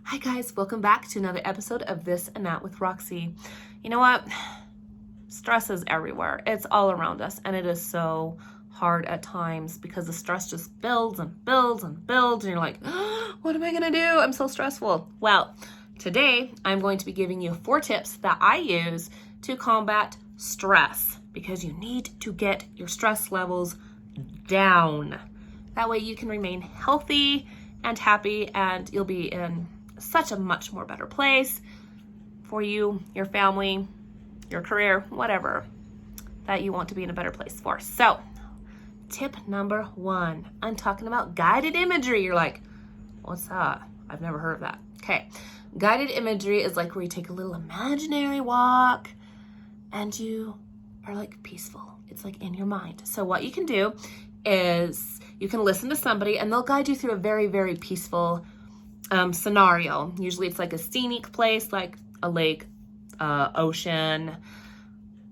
Hi guys, welcome back to another episode of This and That with Roxy. You know what? Stress is everywhere. It's all around us, and it is so hard at times because the stress just builds and builds and builds, and you're like, oh, what am I gonna do? I'm so stressful. Well, today I'm going to be giving you 4 tips that I use to combat stress because you need to get your stress levels down. That way you can remain healthy and happy, and you'll be in such a much more better place for you, your family, your career, whatever that you want to be in a better place for. So, tip number 1, I'm talking about guided imagery. You're like, what's that? I've never heard of that. Okay, guided imagery is like where you take a little imaginary walk and you are like peaceful. It's like in your mind. So what you can do is you can listen to somebody and they'll guide you through a very, very peaceful scenario. Usually it's like a scenic place, like a lake, ocean,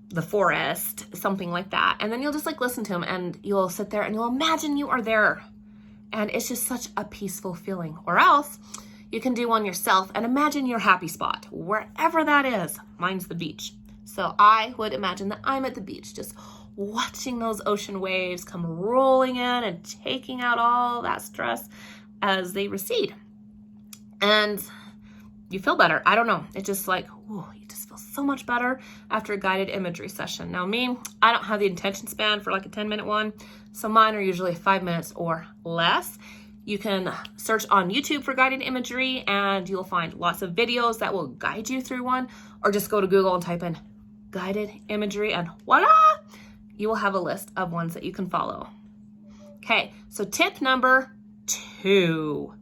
the forest, something like that. And then you'll just like listen to them and you'll sit there and you'll imagine you are there. And it's just such a peaceful feeling. Or else you can do one yourself and imagine your happy spot, wherever that is. Mine's the beach. So I would imagine that I'm at the beach, just watching those ocean waves come rolling in and taking out all that stress as they recede. And you feel better. I don't know. It's just like, ooh, you just feel so much better after a guided imagery session. Now me, I don't have the attention span for like a 10-minute one. So mine are usually 5 minutes or less. You can search on YouTube for guided imagery and you'll find lots of videos that will guide you through one, or just go to Google and type in guided imagery and voila, you will have a list of ones that you can follow. Okay, so tip number 2.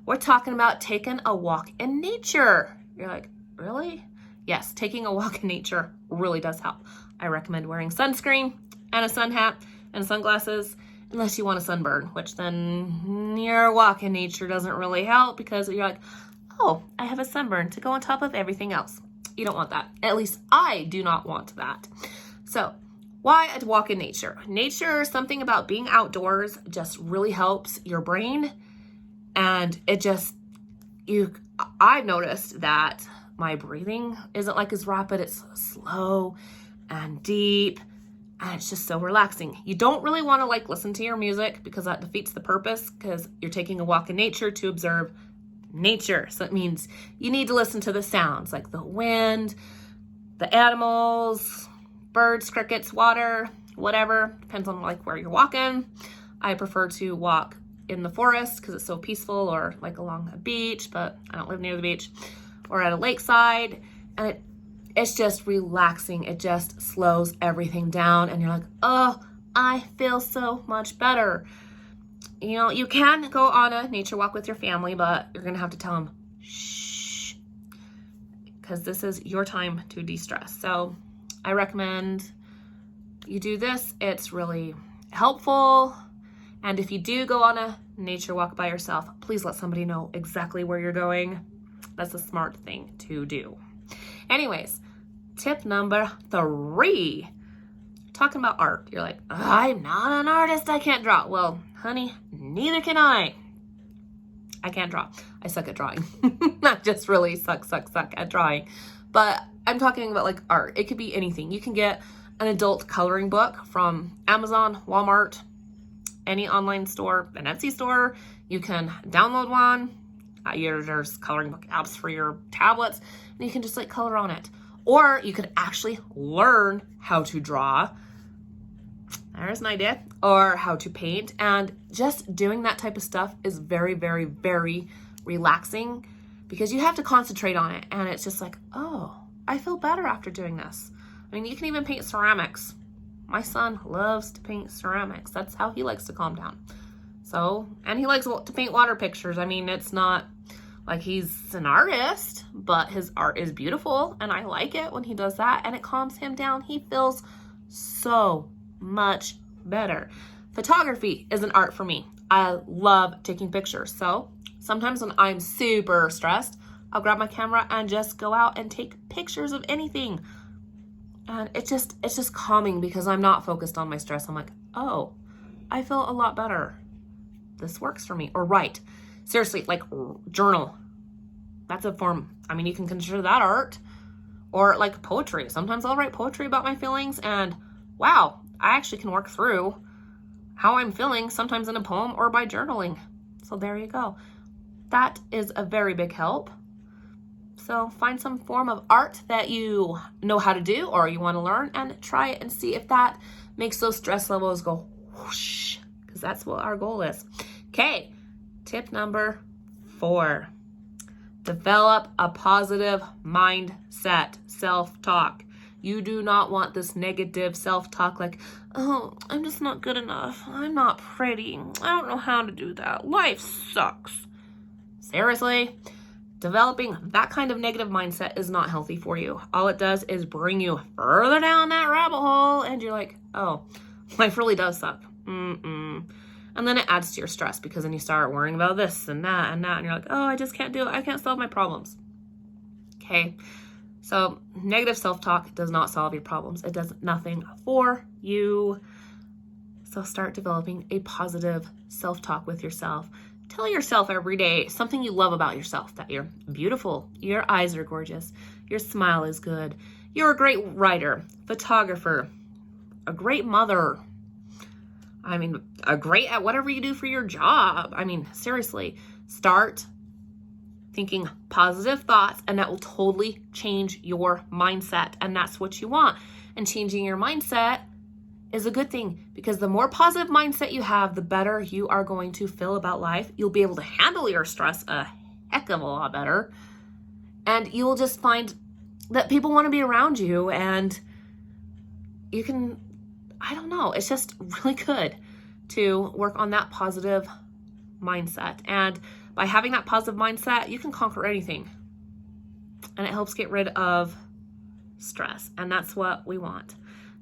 We're talking about taking a walk in nature. You're like, really? Yes, taking a walk in nature really does help. I recommend wearing sunscreen and a sun hat and sunglasses, unless you want a sunburn, which then your walk in nature doesn't really help because you're like, oh, I have a sunburn to go on top of everything else. You don't want that. At least I do not want that. So why a walk in nature? Nature, something about being outdoors just really helps your brain. And it just, I've noticed that my breathing isn't like as rapid. It's slow and deep, and it's just so relaxing. You don't really want to like listen to your music because that defeats the purpose, because you're taking a walk in nature to observe nature. So it means you need to listen to the sounds like the wind, the animals, birds, crickets, water, whatever. Depends on like where you're walking. I prefer to walk in the forest because it's so peaceful, or like along a beach, but I don't live near the beach, or at a lakeside, and it's just relaxing. It just slows everything down and you're like, oh, I feel so much better. You know, you can go on a nature walk with your family, but you're gonna have to tell them, shh, because this is your time to de-stress. So I recommend you do this. It's really helpful. And if you do go on a nature walk by yourself, please let somebody know exactly where you're going. That's a smart thing to do. Anyways, tip number 3, talking about art. You're like, I'm not an artist, I can't draw. Well, honey, neither can I. I can't draw. I suck at drawing. Not just really suck at drawing. But I'm talking about like art. It could be anything. You can get an adult coloring book from Amazon, Walmart, any online store, an Etsy store. You can download one. There's coloring book apps for your tablets, and you can just like color on it. Or you could actually learn how to draw. There's an idea. Or how to paint. And just doing that type of stuff is very, very, very relaxing because you have to concentrate on it. And it's just like, oh, I feel better after doing this. I mean, you can even paint ceramics. My son loves to paint ceramics. That's how he likes to calm down. So, and he likes to paint water pictures. I mean, it's not like he's an artist, but his art is beautiful and I like it when he does that and it calms him down. He feels so much better. Photography is an art for me. I love taking pictures. So sometimes when I'm super stressed, I'll grab my camera and just go out and take pictures of anything. And it's just calming because I'm not focused on my stress. I'm like, oh, I feel a lot better. This works for me. Or write. Seriously, like journal. That's a form. I mean, you can consider that art. Or like poetry. Sometimes I'll write poetry about my feelings, and wow, I actually can work through how I'm feeling, sometimes in a poem or by journaling. So there you go. That is a very big help. So find some form of art that you know how to do or you want to learn, and try it and see if that makes those stress levels go whoosh, because that's what our goal is. Okay, tip number 4. Develop a positive mindset, self-talk. You do not want this negative self-talk like, oh, I'm just not good enough. I'm not pretty. I don't know how to do that. Life sucks. Seriously? Developing that kind of negative mindset is not healthy for you. All it does is bring you further down that rabbit hole, and you're like, oh, life really does suck. And then it adds to your stress, because then you start worrying about this and that, and you're like, oh, I just can't do it. I can't solve my problems. Okay, so negative self-talk does not solve your problems. It does nothing for you. So start developing a positive self-talk with yourself. Tell yourself every day something you love about yourself, that you're beautiful, your eyes are gorgeous, your smile is good, you're a great writer, photographer, a great mother, I mean, a great at whatever you do for your job. I mean, seriously, start thinking positive thoughts, and that will totally change your mindset. And that's what you want. And changing your mindset is a good thing, because the more positive mindset you have, the better you are going to feel about life. You'll be able to handle your stress a heck of a lot better. And you'll just find that people want to be around you, and you can, I don't know, it's just really good to work on that positive mindset. And by having that positive mindset, you can conquer anything. And it helps get rid of stress. And that's what we want.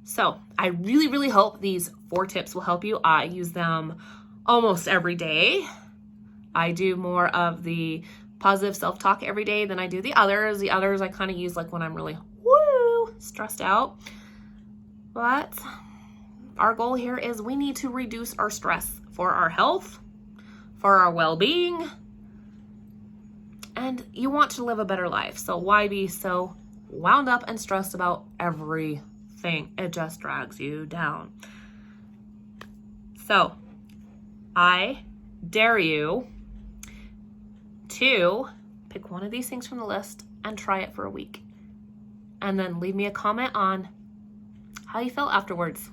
So I really, really hope these 4 tips will help you. I use them almost every day. I do more of the positive self-talk every day than I do the others. The others I kind of use like when I'm really stressed out. But our goal here is we need to reduce our stress for our health, for our well-being, and you want to live a better life. So why be so wound up and stressed about everything? It just drags you down. So I dare you to pick one of these things from the list and try it for a week. And then leave me a comment on how you felt afterwards.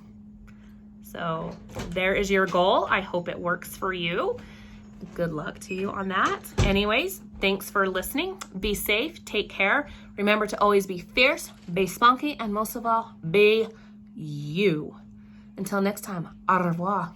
So there is your goal. I hope it works for you. Good luck to you on that. Anyways, thanks for listening. Be safe. Take care. Remember to always be fierce, be spunky, and most of all, be you. Until next time, au revoir.